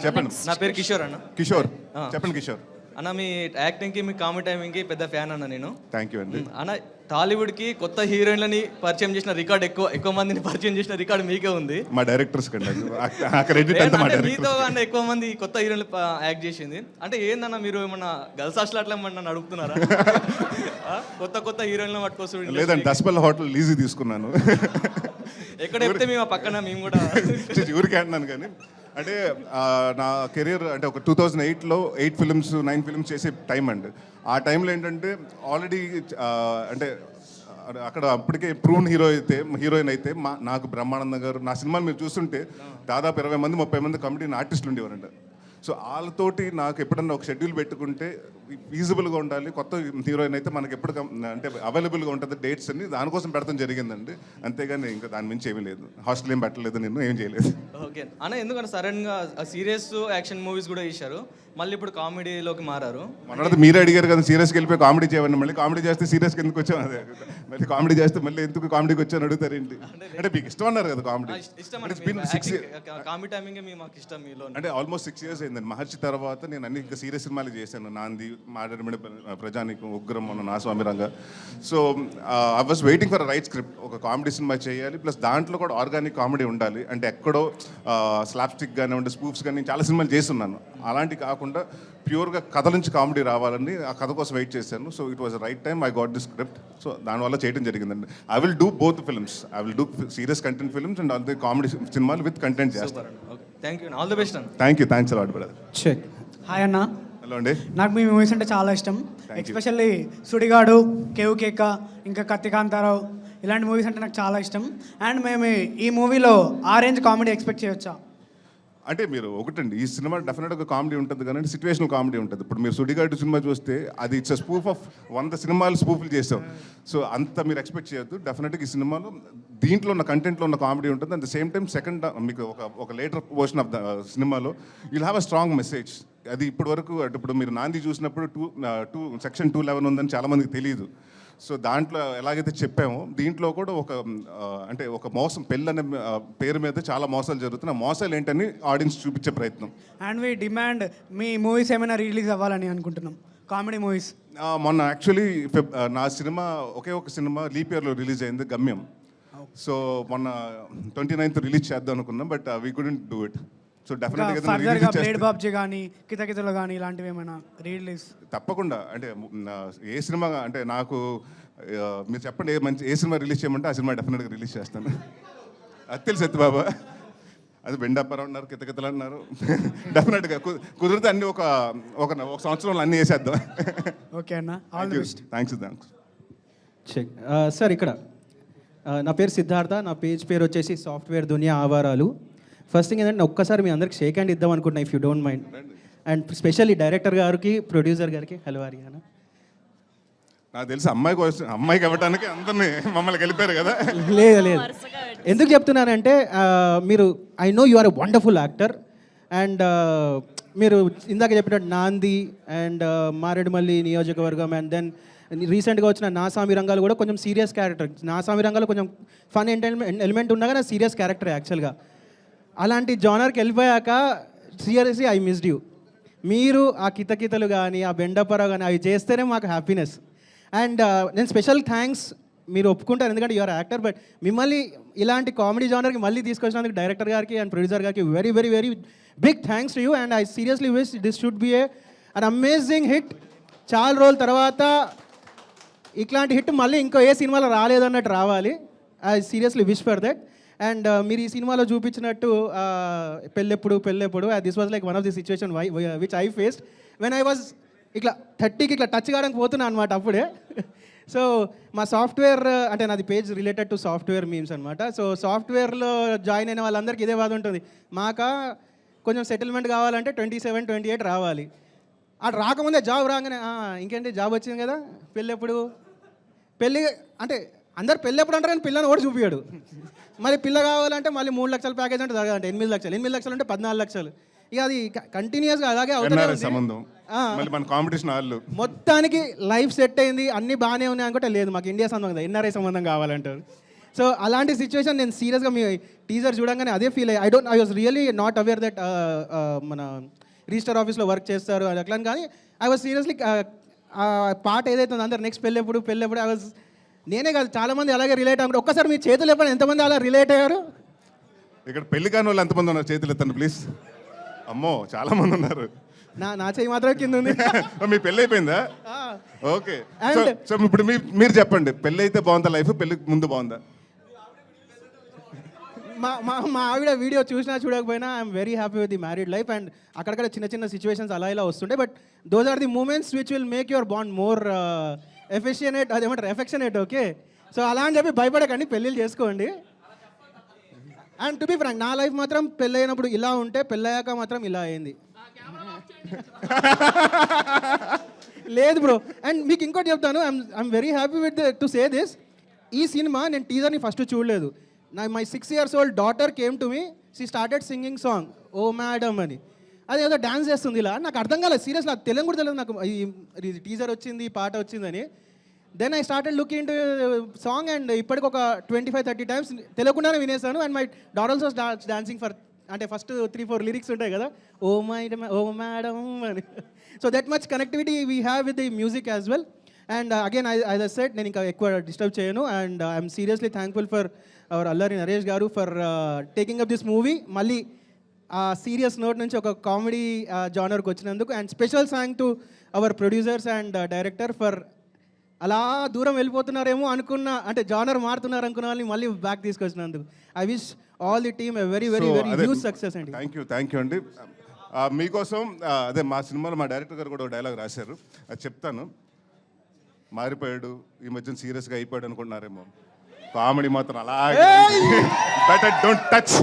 చెప్పండి. నా పేరు కిషోర్ అన్న. కిషోర్ చెప్పండి. కిషోర్ అన్న, మీ యాక్టింగ్కి మీ కామెడీ టైమింగ్కి పెద్ద ఫ్యాన్ అన్న నేను. థ్యాంక్ యూ అండి. అన్న, టాలీవుడ్కి కొత్త హీరోయిన్లని పరిచయం చేసిన రికార్డ్ ఎక్కువ మందిని పరిచయం చేసిన రికార్డ్ మీకే ఉంది. మా డైరెక్టర్స్ కండి ఆ క్రెడిట్ అంతా మా డైరెక్టర్స్. మీతో అన్న ఎక్కువ మంది కొత్త హీరోయిన్లు యాక్ట్ చేసింది. అంటే ఏందన్న, మీరు ఏమన్నా గర్ల్స్ హాస్టల్ అట్లా ఏమన్నా అడుగుతున్నారా? కొత్త హీరోయిన్లు పట్టుకోవచ్చు. లేదండి, దస్పల్ హోటల్ లీజు తీసుకున్నాను. ఎక్కడ చెప్తే మేము పక్కన మేము కూడా ఊరికే అంటున్నాను. కానీ అంటే నా కెరీర్ అంటే ఒక 2008లో 8 ఫిల్మ్స్ 9 ఫిల్మ్స్ చేసే టైం అండి. ఆ టైంలో ఏంటంటే ఆల్రెడీ అంటే అక్కడ అప్పటికే ప్రూవ్న్ హీరోయిన్ అయితే నాకు బ్రహ్మానందం గారు, నా సినిమాలు మీరు చూస్తుంటే దాదాపు 20 మంది 30 మంది కమెడియన్ ఆర్టిస్టులు ఉండేవారంట. సో వాళ్ళతోటి నాకు ఎప్పుడన్నా ఒక షెడ్యూల్ పెట్టుకుంటే ఫీజిబుల్గా ఉండాలి. కొత్త హీరోయిన్ అయితే మనకి ఎప్పుడు అంటే అవైలబుల్గా ఉంటుంది డేట్స్ అని, దానికోసం పెడతాం జరిగిందండి. అంతేగాని ఇంకా దాని మించి ఏమీ లేదు. హాస్టల్ ఏం పెట్టలేదు, నేను ఏం చేయలేదు. ఓకే అన్న, ఎందుకంటే సడన్గా సీరియస్ యాక్షన్ మూవీస్ కూడా చేశారు, మళ్ళీ ఇప్పుడు కామెడీలోకి మారారు. మనది మీరే అడిగారు కదా, సీరియస్కి వెళ్ళిపోయి కామెడీ చేయమని. మళ్ళీ కామెడీ చేస్తే సీరియస్కి ఎందుకు వచ్చాం? అదే మళ్ళీ కామెడీ చేస్తే మళ్ళీ ఎందుకు కామెడీకి వచ్చాను అడుగుతారేంటి? అంటే మీకు ఇష్టం అన్నారు కదా కామెడీ. కామెడీ టైమింగ్ మాకు ఇష్టం మీలో. అంటే ఆల్మోస్ట్ 6 years అయిందండి. మహర్షి తర్వాత నేను అన్ని ఇంకా సీరియస్ సినిమాలు చేశాను. నాంది, మారేడుమిల్లి ప్రజానీకం, ఉగ్రం, మన నా స్వామి రంగ. So I was waiting for right script. ఒక కామెడీ సినిమా చేయాలి, ప్లస్ దాంట్లో కూడా ఆర్గానిక్ కామెడీ ఉండాలి. అంటే ఎక్కడో స్లాప్స్టిక్ కానివ్వండి, స్పూఫ్స్ కానీ చాలా సినిమాలు చేస్తున్నాను. అలాంటి కాకుండా ప్యూర్గా కథ నుంచి కామెడీ రావాలని ఆ కథ కోసం వెయిట్ చేశాను. So it was right time I got the script. So దానివల్ల చేయడం జరిగిందండి. I will do both films. I will do serious content films and all the comedy సినిమాలు విత్ కంటెంట్ చేస్తాను. Thank you, all the best అన్న. Thank you, thanks a lot brother. Check. Hi అన్న. Hello అండి. నాకు మీ movies అంటే చాలా ఇష్టం. Especially Sudigadu, cave కేక, ఇంకా కత్తికాంతారావు, ఇలాంటి మూవీస్ అంటే నాకు చాలా ఇష్టం. అండ్ మేము ఈ మూవీలో ఆరెంజ్ కామెడీ ఎక్స్పెక్ట్ చేయొచ్చా? అంటే మీరు ఒకటండి, ఈ సినిమా డెఫినెట్గా కామెడీ ఉంటుంది కానీ సిచ్యువేషనల్ కామెడీ ఉంటుంది. ఇప్పుడు మీరు సుడిగాడు సినిమా చూస్తే అది ఇట్స్ స్పూఫ్ ఆఫ్ 100 సినిమాలు స్పూఫ్లు చేసాం. సో అంత మీరు ఎక్స్పెక్ట్ చేయొద్దు. డెఫినెట్గా ఈ సినిమాలో దీంట్లో ఉన్న కంటెంట్లో ఉన్న కామెడీ ఉంటుంది. At the same time second మీకు ఒక లేటర్ పోర్షన్ ఆఫ్ ద సినిమాలో you'll have a strong message. అది ఇప్పటి వరకు ఇప్పుడు మీరు నాంది చూసినప్పుడు సెక్షన్ 211 ఉందని చాలామందికి తెలియదు. సో దాంట్లో ఎలాగైతే చెప్పామో దీంట్లో కూడా అంటే ఒక మోసం, పెళ్ళి అనే పేరు మీద చాలా మోసాలు జరుగుతున్నాయి. ఆ మోసాలు ఏంటని ఆడియన్స్ చూపించే ప్రయత్నం. అండ్ వి డిమాండ్ మీ మూవీస్ ఏమైనా రిలీజ్ అవ్వాలని అనుకుంటున్నాం, కామెడీ మూవీస్. మొన్న యాక్చువల్లీ నా సినిమా ఒకే ఒక సినిమా లీప్ ఇయర్లో రిలీజ్ అయింది, గమ్యం. సో మొన్న 29th రిలీజ్ చేద్దాం అనుకున్నాం, but we couldn't do it. So డెఫినెట్గా బ్లేడ్ బాబ్జీ కానీ కితకితలు కానీ ఇలాంటివి ఏమైనా రిలీజ్ తప్పకుండా. అంటే ఏ సినిమా అంటే నాకు మీరు చెప్పండి, ఏ సినిమా రిలీజ్ చేయమంటే ఆ సినిమా డెఫినెట్గా రిలీజ్ చేస్తాను. అది తెలుసు ఎత్తు బాబా, అది బెండాపరం అన్నారు, కితకితలు అన్నారు. డెఫినెట్గా కుదిరితే అన్ని ఒక సంవత్సరంలో అన్నీ వేసేద్దాం. ఓకే అన్న, all the best. Thanks. Check. Sir ఇక్కడ నా పేరు సిద్ధార్థ, నా పేరు వచ్చేసి సాఫ్ట్వేర్ దునియా ఆవారాలు. ఫస్ట్ థింగ్ ఏంటంటే ఒక్కసారి మీ అందరికి షేక్ హ్యాండ్ ఇద్దాం అనుకుంటున్నా, if you don't mind. And specially director గారికి, ప్రొడ్యూసర్ గారికి హలో అరియానా. నాకు తెలిసి అమ్మాయికి ఇవ్వడానికి అందరినీ మమ్మల్ని కలిపారు కదా. లేదు ఎందుకు చెప్తున్నానంటే మీరు I know you are a wonderful actor. And మీరు ఇందాక చెప్పినట్టు నాంది అండ్ మారేడుమల్లి నియోజకవర్గం అండ్ దెన్ రీసెంట్గా వచ్చిన నా స్వామి రంగాలు కూడా కొంచెం సీరియస్ క్యారెక్టర్. నా స్వామి రంగాలు కొంచెం ఫన్ ఎలిమెంట్ ఉన్నా కానీ సీరియస్ క్యారెక్టర్ యాక్చువల్గా. అలాంటి జానర్కి వెళ్ళిపోయాక సీరియస్లీ ఐ మిస్డ్ యూ. మీరు ఆ కితకితలు కానీ ఆ బెండపర కానీ అవి చేస్తేనే మాకు హ్యాపీనెస్. అండ్ నేను స్పెషల్ థ్యాంక్స్, మీరు ఒప్పుకుంటారు ఎందుకంటే యూఆర్ యాక్టర్, బట్ మిమ్మల్ని ఇలాంటి కామెడీ జానర్కి మళ్ళీ తీసుకొచ్చినందుకు డైరెక్టర్ గారికి అండ్ ప్రొడ్యూసర్ గారికి very very very big thanks to you. And I seriously wish this should be an amazing hit. చాలా రోజుల తర్వాత ఇట్లాంటి హిట్ మళ్ళీ ఇంకో ఏ సినిమాలో రాలేదన్నట్టు రావాలి. I seriously wish for that. And మీరు ఈ సినిమాలో చూపించినట్టు పెళ్ళెప్పుడు this was like one of the situation which I faced when I was ఇట్లా 30కి ఇట్లా టచ్ కావడానికి పోతున్నా అనమాట అప్పుడే. సో మా సాఫ్ట్వేర్ అంటే నాది page related to software memes అనమాట. సో సాఫ్ట్వేర్లో జాయిన్ అయిన వాళ్ళందరికీ ఇదే బాధ ఉంటుంది, మాకా కొంచెం సెటిల్మెంట్ కావాలంటే 27, 28 రావాలి. అటు రాకముందే జాబ్ రాగానే ఇంకేంటి జాబ్ వచ్చింది కదా, పెళ్ళి అంటే అందరు పెళ్ళి ఎప్పుడు అంటారు కానీ పిల్లని కూడా చూపించాడు. మరి పిల్ల కావాలంటే మళ్ళీ 3 లక్షల ప్యాకేజ్ అంటే జరగాలంటే 8 లక్షలు, 8 లక్షలు అంటే 14 లక్షలు. ఇక అది కంటిన్యూస్గా అలాగే అవుతుంది. మొత్తానికి లైఫ్ సెట్ అయింది, అన్నీ బాగానే ఉన్నాయి అనుకుంటే లేదు మాకు ఇండియా సంబంధం, ఎన్ఆర్ఐ సంబంధం కావాలంటారు. సో అలాంటి సిచ్యువేషన్ నేను సీరియస్గా మీ టీజర్ చూడంగానే అదే ఫీల్ అయ్యి I was really not aware that మన రిజిస్టర్ ఆఫీస్లో వర్క్ చేస్తారు అది అట్లా అని, కానీ ఐ వాజ్ సీరియస్లీ ఆ పాట ఏదైతే ఉందో అందరు నెక్స్ట్ పెళ్ళెప్పుడు ఐ వాజ్ నేనే కాదు చాలామంది అలాగే రిలేట్ అయ్యారు. ఒక్కసారి మీ చేతులు ఎప్పుడు ఎంతమంది అలా రిలేట్ అయ్యారు? ఇక్కడ పెళ్లి కాని వాళ్ళు ఎంతమంది ఉన్నారు చేతులు ఎత్తండి ప్లీజ్. అమ్మో చాలా మంది ఉన్నారు. నా చేయి మాత్రమే కింద ఉంది. మీ పెళ్ళి అయిపోయిందా? ఓకే. సో ఇప్పుడు మీరు చెప్పండి, పెళ్ళి అయితే బాగుందా లైఫ్, పెళ్ళికి ముందు బాగుందా? మా ఆవిడ వీడియో చూసినా చూడకపోయినా I'm very happy with the married life. And అక్కడక్కడ చిన్న చిన్న సిచ్యువేషన్స్ అలా ఇలా వస్తుంటాయి, but those are the moments which will make your bond more affectionate, అదేమంటారు ఎఫెక్షనేట్. ఓకే, సో అలా అని చెప్పి భయపడకండి, పెళ్ళిళ్ళు చేసుకోండి. అండ్ టు బి ఫ్రాంక్, నా లైఫ్ మాత్రం పెళ్ళి అయినప్పుడు ఇలా ఉంటే పెళ్ళయ్యాక మాత్రం ఇలా అయింది. లేదు బ్రో. అండ్ మీకు ఇంకోటి చెప్తాను, I'm very happy with to say this. ఈ సినిమా నేను టీజర్ని ఫస్ట్ చూడలేదు. My 6 years old daughter came to me, she started singing song oh madam అని. అది ఏదో డాన్స్ చేస్తుంది ఇలా, నాకు అర్థం కాలేదు సీరియస్లీ, అది తెలుగు కూడా తెలియదు నాకు ఈ టీజర్ వచ్చింది పాట వచ్చిందని. Then I started looking to song and ఇప్పటికి ఒక 25-30 times తెలియకుండానే వినేసాను. And my daughter also dancing for, అంటే ఫస్ట్ 3-4 lyrics ఉంటాయి కదా, ఓ మేడమ్ అని. So that much connectivity we have with the music as well. And again as I said, నేను ఇంకా ఎక్కువ డిస్టర్బ్ చేయను. And I'm seriously thankful for our Allari Naresh garu for taking up this movie. మళ్ళీ ఆ serious note నుంచి ఒక comedy జానర్కి వచ్చినందుకు. And special thank to our producers and director for అలా దూరం వెళ్ళిపోతున్నారేమో అనుకున్న, అంటే జానర్ మారుతున్నారు అనుకున్న వాళ్ళని మళ్ళీ బ్యాక్ తీసుకొచ్చినందుకు. I wish all the team a very very very huge success అండి. థ్యాంక్ యూ అండి. మీకోసం అదే మా సినిమాలో మా డైరెక్టర్ గారు కూడా డైలాగ్ రాశారు, అది చెప్తాను. మారిపోయాడు, ఈ మధ్యన సీరియస్గా అయిపోయాడు అనుకుంటున్నారేమో, కామెడీ మాత్రం అలాగే. But don't touch